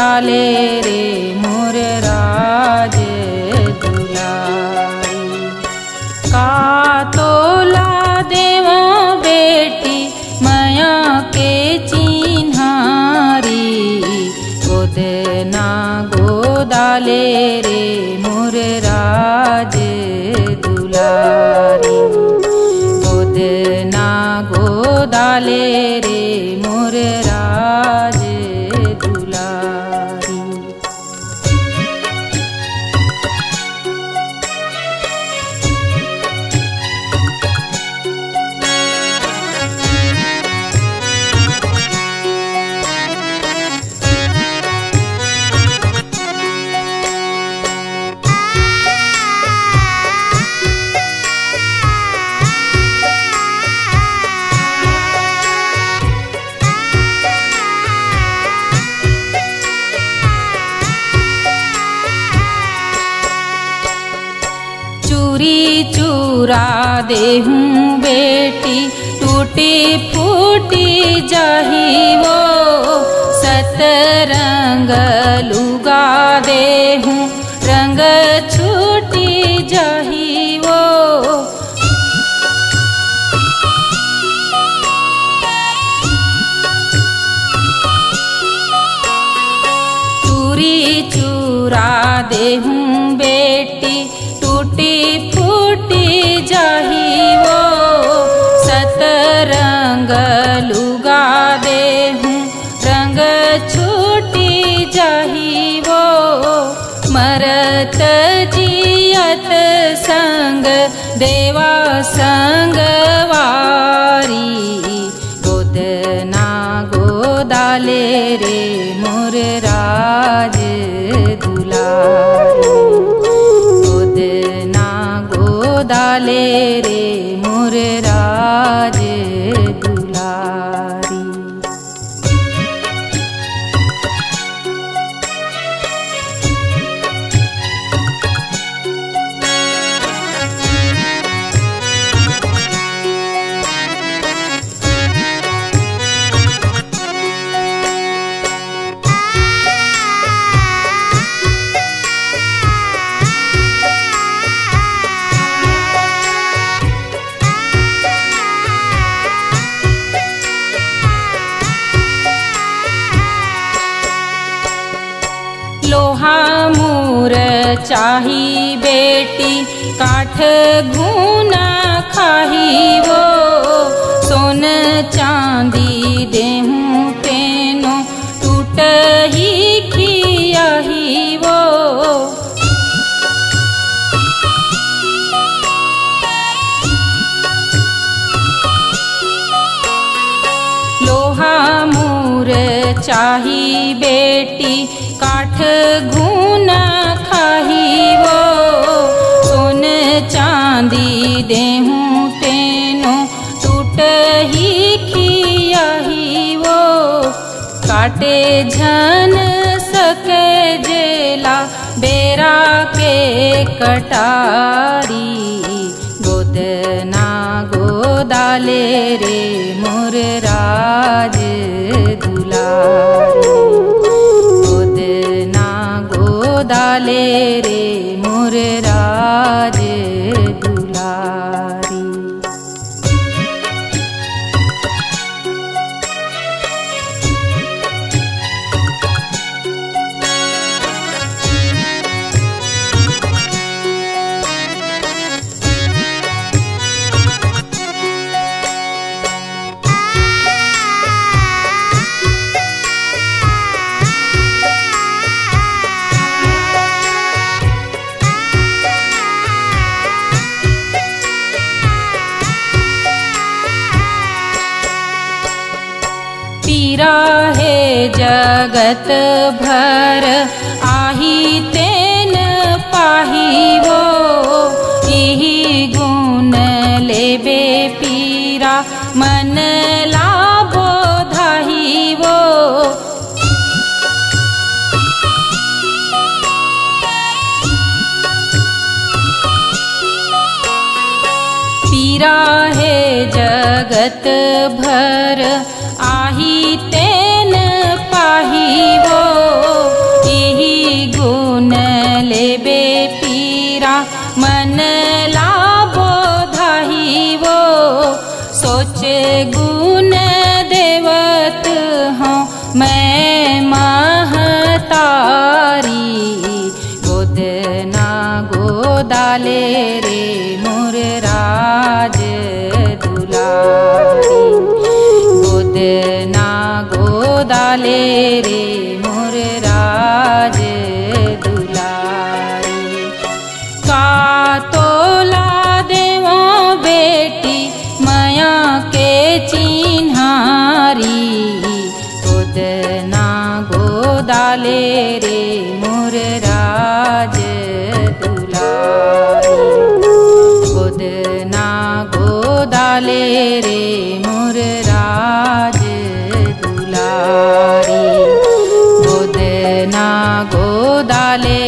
गोदाले रे मोर राज दुलारी। का तोला देवा बेटी माया के चिन्हारी, गोदना गोदाले रे मोर राज दुलारी। गोदना गोदाले रे मोर राज दुलारी। चूरी चूरा देहूँ बेटी टूटी फूटी जाही वो, सतरंग लुगा देहूँ रंग छूटी जाही वो। चूरी चूरा देहूँ बेटी टूटी फूटी जाही वो, सतरंग लुगा देहूँ रंग छूटी जाही वो। मरत जियत संग देवा संगवारी, गोदना गोदाले रे मोर राज दुलारी। गोदना गोदाले रे मोर राज दुलारी। लोहा मूर चाही बेटी काठ घूना खाही वो, सोन चांदी देहूँ तेनो टूट ही खियाही वो। लोहा मूर चाही बेटी काठ घूना खाही वो, सोन चांदी देहूँ तेनो टूट ही खियाही वो। काटे झन सके जेला बेरा के कटारी, गोदना गोदाले रे मोर राज दुलारी। गोदना गोदाले रे मोर राज दुलारी। पीरा है जगत भर आही तेन पाही वो, यही गुण लेबे पीरा मन लाभो धाही वो। पीरा है जगत भर आही तेन पाही वो, गोदाले रे मोर राज दुलारी। का तोला देवा बेटी माया के चिन्हारी, गोदना गोदाले रे मोर राज दुलारी। गोदना गोदाले रे मोर राज दुलारी। गोदना गोदाले